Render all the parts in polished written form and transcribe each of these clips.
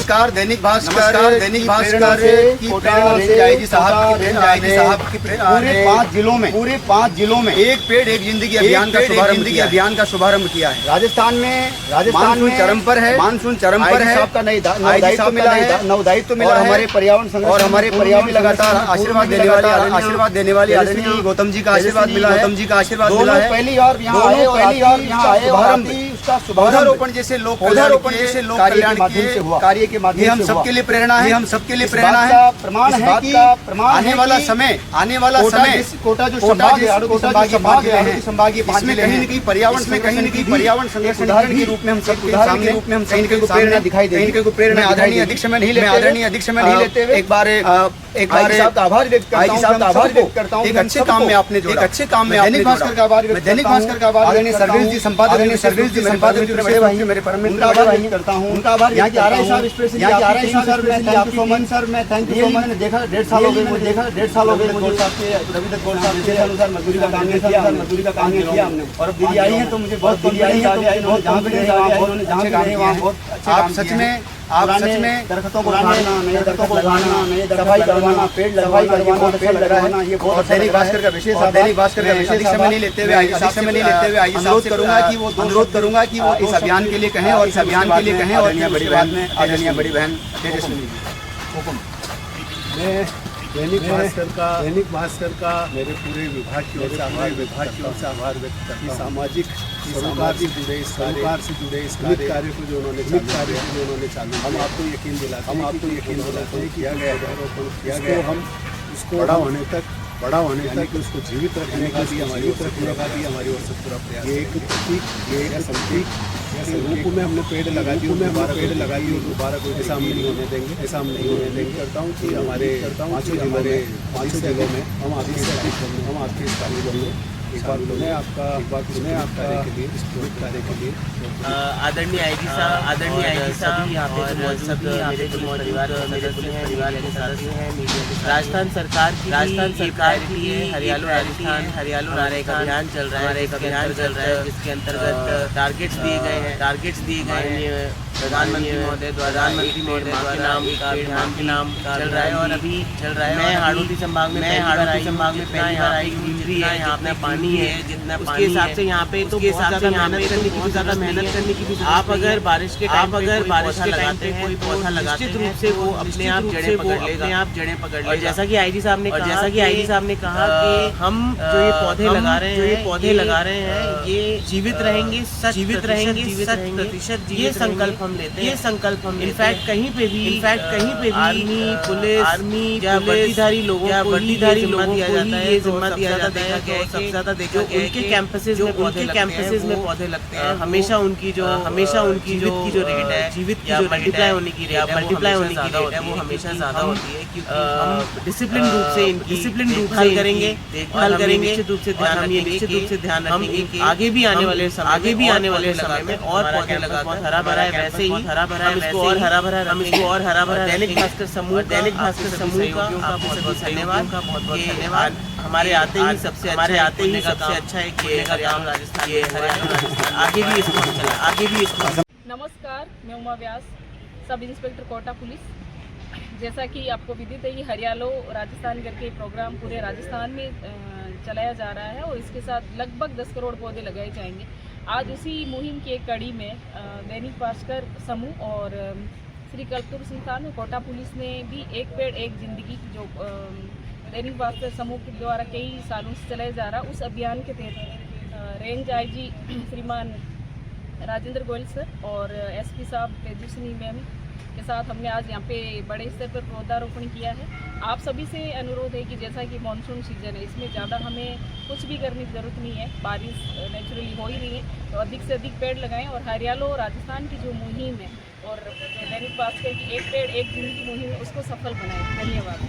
नमस्कार दैनिक भास्कर की प्रेरणा से आईजी साहब की प्रेरणा पूरे 5 जिलों में एक पेड़ एक जिंदगी अभियान का शुभारंभ किया है। राजस्थान में मानसून चरम पर है। साहब का नवदायित्व मिला है। हमारे पर्यावरण लगातार आशीर्वाद देने वाले आदरणीय गौतम जी का आशीर्वाद मिला है। पहली बार यहाँ आए पौधारोपण जैसे लोक कल्याण कार्य के माध्यम से हम सबके लिए प्रेरणा है। प्रमाण है कि आने वाला समय कोटा जो संभागीय इसमें कहीं न कहीं पर्यावरण संरक्षण के रूप में हम सब सामने प्रेरणा दिखाई दे रही है। आदरणीय अध्यक्ष में नहीं लेते हुए एक बार आभार व्यक्त करता हूँ। एक अच्छे काम में आपने दैनिक भास्कर का आभार आदरणीय सर्विस जी संपादक मेरे परम मित्र भाई करता हूँ। उनका आभार यहाँ के आरआई साहब स्पेशली सर मैं थैंक यू सो मच। मैंने देखा 1.5 साल हो गए मुझे अनुसार मजदूरी का काम किया हमने और अब दिल्ली आई है तो मुझे बहुत जहाँ पे आप सच में दरख्तों को लगाना सफाई करवाना पेड़ लगाना ये बहुत दैनिक भास्कर का विशेष समय नहीं लेते हुए आईजी साहब अनुरोध करूंगा कि वो इस अभियान के लिए कहें और बड़ी बहन तेजस्विनी हुकुम। दैनिक भास्कर का मेरे पूरे विभाग की ओर से आभार व्यक्त करता हूं। सामाजिक सरोकार से जुड़े इस कार्य को जो उन्होंने चालू हम आपको यकीन दिलाते हैं किया गया हम उसको बड़ा होने तक उसको जीवित रखने का भी हमारी ओर से पूरा प्रयास। ये एक प्रतीक रूप में हमने पेड़ लगा दिए दोबारा कोई ऐसा हम नहीं होने देंगे। करता हूँ कि हमारे पाँचों जिलों में हम आपके इस कार्यक्रम में एक बार सुने आपका कार्य के लिए आदरणीय आईजी साहब यहाँ पे मेरे परिवार के सदस्य हैं। राजस्थान सरकार के लिए हरियालो राजस्थान एक अभियान चल रहा है जिसके अंतर्गत टारगेट्स दिए गए हैं। प्रधानमंत्री महोदय द्वारा के नाम चल रहा है और अभी चल रहा है। मैं हाड़ौती संभाग में पहली बार आई भी है। यहाँ पे पानी है जितना उसके हिसाब से यहाँ पे तो बहुत ज़्यादा मेहनत करने की भी आप अगर बारिश के टाइम बारिश लगाते हैं कोई पौधा लगाते हैं रूप से वो अपने आप जड़ें पकड़ लेगा। और जैसा कि आईजी साहब ने कहा कि हम जो ये पौधे लगा रहे हैं ये जीवित रहेंगे 100% ये संकल्प हम लेते हैं। इनफैक्ट कहीं पे भी आर्मी या वर्दीधारी लोगों को ये जिम्मा दिया जाता है कि सबसे ज्यादा देखा गया है कि कैंपसेस में पौधे लगते हैं। हमेशा उनकी जो रेट है जीवित की जो मल्टीप्लाई होने की रेट है वो हमेशा ज्यादा होती है क्योंकि डिसिप्लिन रूप से हल करेंगे निश्चित रूप से ध्यान रखेंगे आगे भी आने वाले समय में और पौधे लगाकर हरा भरा है वैसे ही हम इसको और हरा भरा दैनिक भास्कर समूह का बहुत धन्यवाद। हमारे आते ही सबसे अच्छा है कि आगे भी इसको नमस्कार, मैं उमा व्यास, सब इंस्पेक्टर कोटा पुलिस। जैसा कि आपको विदित है कि हरियालो राजस्थान करके प्रोग्राम पूरे राजस्थान में चलाया जा रहा है और इसके साथ लगभग 10 करोड़ पौधे लगाए जाएंगे। आज उसी मुहिम की एक कड़ी में दैनिक भास्कर समूह और श्री कल्पतरू संस्थान और कोटा पुलिस ने भी एक पेड़ एक जिंदगी जो दैनिक भास्कर समूह के द्वारा कई सालों से चलाया जा रहा उस अभियान के तहत रेंज आईजी श्रीमान राजेंद्र गोयल सर और एसपी साहब तेजस्विनी मैम के साथ हमने आज यहाँ पे बड़े स्तर पर पौधारोपण किया है। आप सभी से अनुरोध है कि जैसा कि मानसून सीजन है इसमें ज़्यादा हमें कुछ भी करने की ज़रूरत नहीं है। बारिश नेचुरली हो ही रही है तो अधिक से अधिक पेड़ लगाएं और हरियालो राजस्थान की जो मुहिम है और दैनिक भास्कर की एक पेड़ एक जिंदगी मुहिम है उसको सफल बनाएं। धन्यवाद।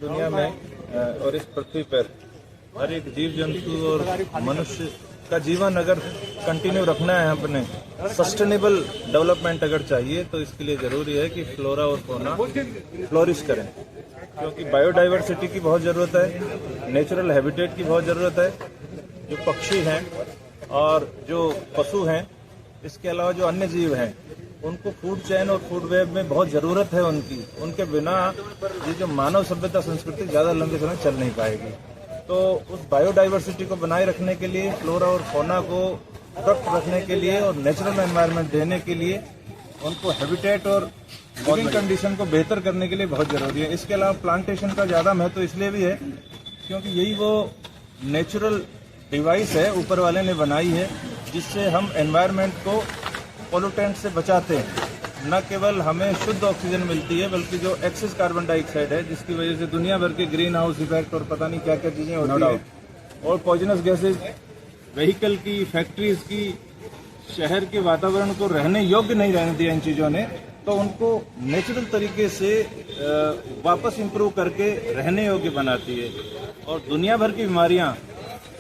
दुनिया में और इस पृथ्वी पर हर एक जीव जंतु और मनुष्य का जीवन अगर कंटिन्यू रखना है, अपने सस्टेनेबल डेवलपमेंट अगर चाहिए, तो इसके लिए जरूरी है कि फ्लोरा और फौना फ्लोरिश करें, क्योंकि बायोडाइवर्सिटी की बहुत ज़रूरत है, नेचुरल हैबिटेट की बहुत ज़रूरत है। जो पक्षी हैं और जो पशु हैं, इसके अलावा जो अन्य जीव हैं, उनको फूड चेन और फूड वेब में बहुत ज़रूरत है उनकी। उनके बिना ये जो मानव सभ्यता संस्कृति ज़्यादा लंबे समय चल नहीं पाएगी। तो उस बायोडाइवर्सिटी को बनाए रखने के लिए, फ्लोरा और फौना को प्रोटेक्ट रखने के लिए और नेचुरल एनवायरनमेंट देने के लिए, उनको हैबिटेट और लिविंग कंडीशन को बेहतर करने के लिए बहुत ज़रूरी है। इसके अलावा प्लांटेशन का ज़्यादा महत्व इसलिए भी है क्योंकि यही वो नेचुरल डिवाइस है ऊपर वाले ने बनाई है, जिससे हम एनवायरनमेंट को पोल्यूटेंट से बचाते हैं। न केवल हमें शुद्ध ऑक्सीजन मिलती है, बल्कि जो एक्सेस कार्बन डाइऑक्साइड है, जिसकी वजह से दुनिया भर के ग्रीन हाउस इफेक्ट और पता नहीं क्या क्या चीज़ें होती हैं, और पॉइजनस गैसेज व्हीकल की, फैक्ट्रीज की, शहर के वातावरण को रहने योग्य नहीं रहने दिया इन चीज़ों ने। तो उनको नेचुरल तरीके से वापस इम्प्रूव करके रहने योग्य बनाती है। और दुनिया भर की बीमारियाँ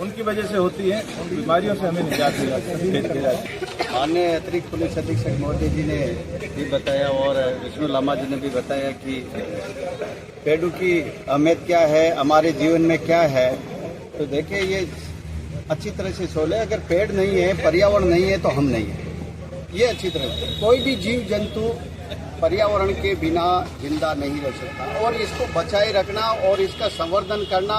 उनकी वजह से होती हैं, उन बीमारियों से हमें निजात दिलाती है। माननीय अतिरिक्त पुलिस अधीक्षक महोदय जी ने भी बताया और विष्णु लामा जी ने भी बताया कि पेड़ों की अहमियत क्या है, हमारे जीवन में क्या है। तो देखिए, ये अच्छी तरह से सोले, अगर पेड़ नहीं है, पर्यावरण नहीं है, तो हम नहीं है। ये अच्छी तरह से, कोई भी जीव जंतु पर्यावरण के बिना जिंदा नहीं रह सकता, और इसको बचाए रखना और इसका संवर्धन करना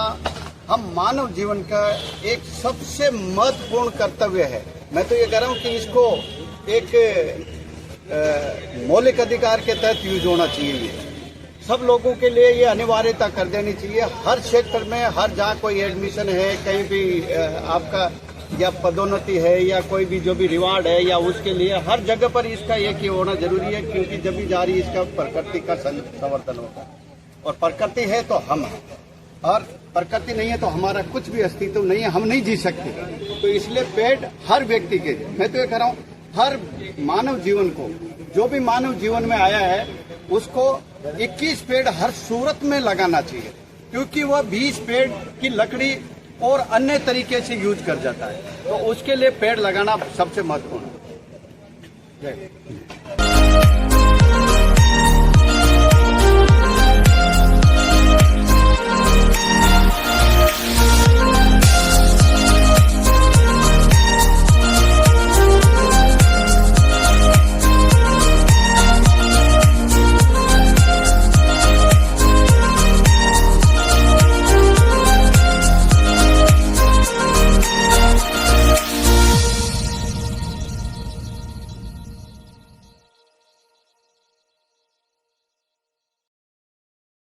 हम मानव जीवन का एक सबसे महत्वपूर्ण कर्तव्य है। मैं तो ये कह रहा हूँ कि इसको एक मौलिक अधिकार के तहत यूज होना चाहिए। ये सब लोगों के लिए ये अनिवार्यता कर देनी चाहिए। हर क्षेत्र में, हर जहाँ कोई एडमिशन है, कहीं भी आपका या पदोन्नति है या कोई भी जो भी रिवार्ड है, या उसके लिए हर जगह पर इसका एक ही होना जरूरी है, क्योंकि जब भी जारी इसका प्रकृति का संवर्धन होगा। और प्रकृति है तो हम हैं, और प्रकृति नहीं है तो हमारा कुछ भी अस्तित्व नहीं है, हम नहीं जी सकते। तो इसलिए पेड़ हर व्यक्ति के, मैं तो ये कह रहा हूँ, हर मानव जीवन को, जो भी मानव जीवन में आया है, उसको 21 पेड़ हर सूरत में लगाना चाहिए, क्योंकि वह 20 पेड़ की लकड़ी और अन्य तरीके से यूज कर जाता है। तो उसके लिए पेड़ लगाना सबसे महत्वपूर्ण है। जय।